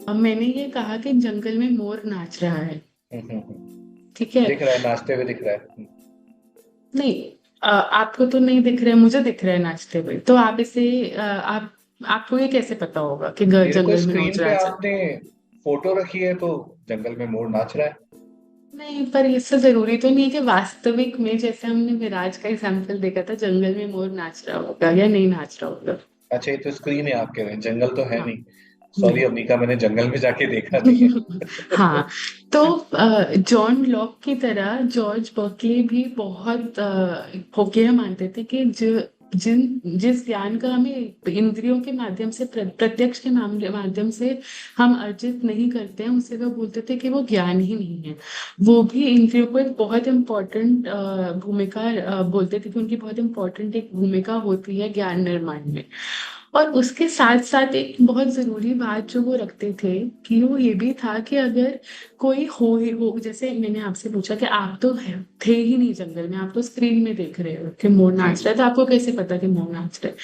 अब मैंने ये कहा कि जंगल में मोर नाच रहा है। ठीक है। दिख रहा है, नाचते हुए दिख रहा है। नहीं, आपको तो नहीं दिख रहा है, मुझे दिख रहा है नाचते हुए, तो आप इसे आप आपको ये कैसे पता होगा कि मेरे को जंगल में स्क्रीन मोर पे नाच रहा है? आपने फोटो रखी है तो जंगल में मोर नाच रहा है। नहीं, पर इससे जरूरी तो नहीं है कि वास्तविक में, जैसे हमने विराज का एग्जाम्पल देखा था, जंगल में मोर नाच रहा होगा या नहीं नाच रहा होगा। अच्छा, ये तो स्क्रीन है, आप कह रहे हैं जंगल तो है हाँ। नहीं। सॉरी नहीं। अवनिका, मैंने जंगल में जाके देखा नहीं हाँ। है। तो जॉन लॉक की तरह जॉर्ज बर्कली भी बहुत फोकिया मानते थे कि जिस ज्ञान का हमें इंद्रियों के माध्यम से प्रत्यक्ष के माध्यम से हम अर्जित नहीं करते हैं, उसे वो बोलते थे कि वो ज्ञान ही नहीं है। वो भी इंद्रियों को एक बहुत इम्पोर्टेंट भूमिका बोलते थे कि उनकी बहुत इम्पोर्टेंट एक भूमिका होती है ज्ञान निर्माण में। और उसके साथ साथ एक बहुत जरूरी बात जो वो रखते थे कि वो ये भी था कि अगर कोई हो, जैसे मैंने आपसे पूछा कि आप तो थे ही नहीं जंगल में, आप तो स्क्रीन में देख रहे हो कि मोर जी। नाच रहा है, तो आपको कैसे पता कि मोर नाच रहा है?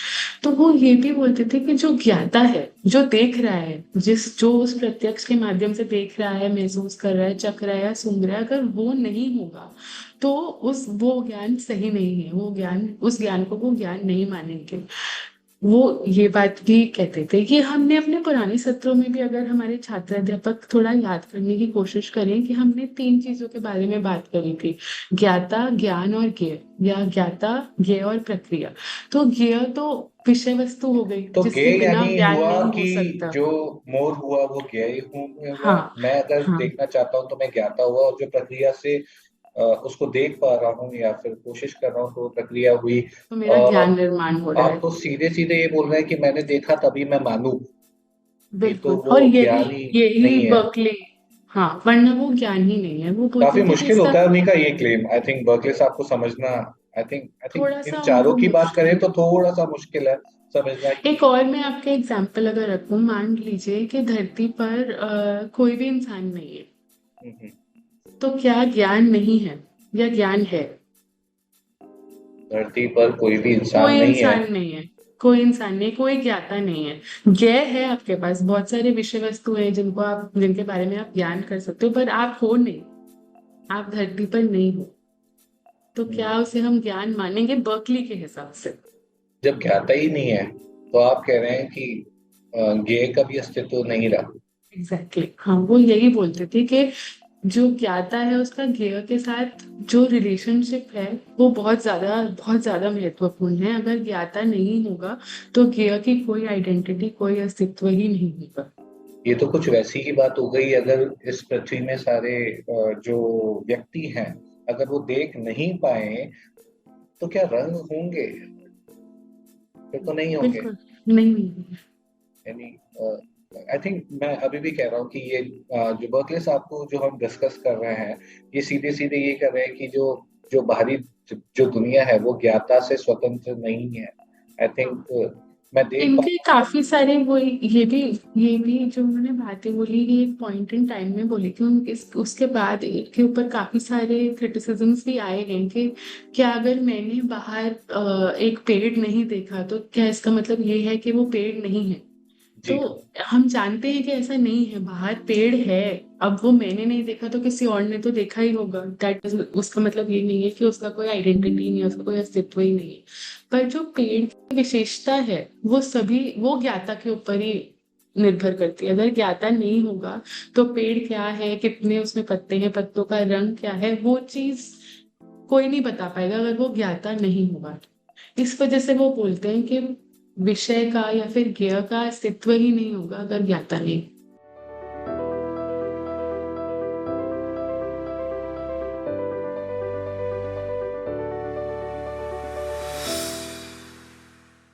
तो वो ये भी बोलते थे कि जो ज्ञाता है, जो देख रहा है, जो उस प्रत्यक्ष के माध्यम से देख रहा है, महसूस कर रहा है, चख रहा है या सूंघ रहा है, अगर वो नहीं होगा तो उस वो ज्ञान सही नहीं है, वो ज्ञान, उस ज्ञान को वो ज्ञान नहीं मानेंगे। वो ये बात भी कहते थे कि हमने अपने पुराने सत्रों में भी, अगर हमारे छात्र अध्यापक थोड़ा याद करने की कोशिश करें, कि हमने तीन चीजों के बारे में बात करी थी: ज्ञाता, ज्ञान और ज्ञेय, या ज्ञाता, ज्ञेय और प्रक्रिया। तो ज्ञेय तो विषय वस्तु हो गई तो जिसके गेय बिना यानी ज्ञान हुआ नहीं कि हो सकता। जो मोर हुआ वो गेय हुआ। हाँ। मैं अगर हाँ। देखना चाहता हूँ तो मैं ज्ञाता हुआ, और जो प्रक्रिया से उसको देख पा रहा हूँ या फिर कोशिश कर रहा हूँ तो वो प्रक्रिया हुई। तो मेरा ज्ञान निर्माण हो रहा आप है। तो सीधे सीधे ये बोल रहे हैं कि मैंने देखा तभी मैं मानूं। ये तो बिल्कुल, वो और यही ज्ञान ही यही नहीं है। बर्कली। हाँ, वरना वो ज्ञान ही नहीं है, वो काफी बोलते थे कि मुश्किल इसका होता है उन्हीं का ये क्लेम, आई थिंक बर्कले साहब को समझना। आई थिंक थोड़ा इन सा चारों उनको की बात मुश्किल। करें तो थोड़ा सा मुश्किल है समझना कि। एक और मैं आपके एग्जाम्पल अगर रखूं, मान लीजिए कि धरती पर कोई भी इंसान नहीं है, हम्म, तो क्या ज्ञान नहीं है या ज्ञान है? धरती पर कोई भी इंसान कोई नहीं है। इंसान नहीं है, कोई इंसान नहीं, कोई ज्ञाता नहीं है। ज्ञ है, आपके पास बहुत सारे विषय वस्तु हैं जिनके बारे में आप ज्ञान कर सकते हो, पर आप हो नहीं, आप धरती पर नहीं हो। तो हम्म, क्या उसे हम ज्ञान मानेंगे बर्कली के हिसाब से? जब ज्ञाता ही नहीं है तो आप कह रहे हैं कि ज्ञेय का भी अस्तित्व नहीं रहा। Exactly exactly। हाँ, वो यही बोलते थे कि जो ज्ञाता है उसका ज्ञेय के साथ जो रिलेशनशिप है वो बहुत ज्यादा महत्वपूर्ण है। अगर ज्ञाता नहीं होगा तो ज्ञेय की कोई आइडेंटिटी, कोई अस्तित्व ही नहीं होगा। ये तो कुछ वैसी ही बात हो गई, अगर इस पृथ्वी में सारे जो व्यक्ति हैं अगर वो देख नहीं पाए तो क्या रंग होंगे? फिर तो नहीं होंगे। बिल्कुल नहीं। यानी आई थिंक मैं अभी भी कह रहा हूँ कि ये जो बर्कले साहब को जो हम डिस्कस कर रहे हैं, ये सीधे सीधे ये कर रहे हैं कि जो जो बाहरी जो दुनिया है वो ज्ञाता से स्वतंत्र नहीं है। आई हाँ, थिंक मैं देख पा इनके रहा हूँ। काफी सारे वो ये भी जो उन्होंने बातें बोली, ये एक पॉइंट इन टाइम में बोली थी। उसके बाद इनके ऊपर काफी सारे क्रिटिसिजम्स भी आए हैं कि क्या अगर मैंने बाहर एक पेड़ नहीं देखा तो क्या इसका मतलब ये है कि वो पेड़ नहीं है? तो जी। हम जानते हैं कि ऐसा नहीं है, बाहर पेड़ है। अब वो मैंने नहीं देखा तो किसी और ने तो देखा ही होगा, दैट उसका मतलब ये नहीं है कि उसका कोई आइडेंटिटी नहीं है, उसका कोई अस्तित्व ही नहीं है। पर जो पेड़ की विशेषता है वो ज्ञाता के ऊपर ही निर्भर करती है। अगर ज्ञाता नहीं होगा तो पेड़ क्या है, कितने उसमें पत्ते हैं, पत्तों का रंग क्या है, वो चीज कोई नहीं बता पाएगा अगर वो ज्ञाता नहीं होगा। इस वजह से वो बोलते हैं कि विषय का या फिर ज्ञेय का अस्तित्व ही नहीं होगा अगर ज्ञाता नहीं।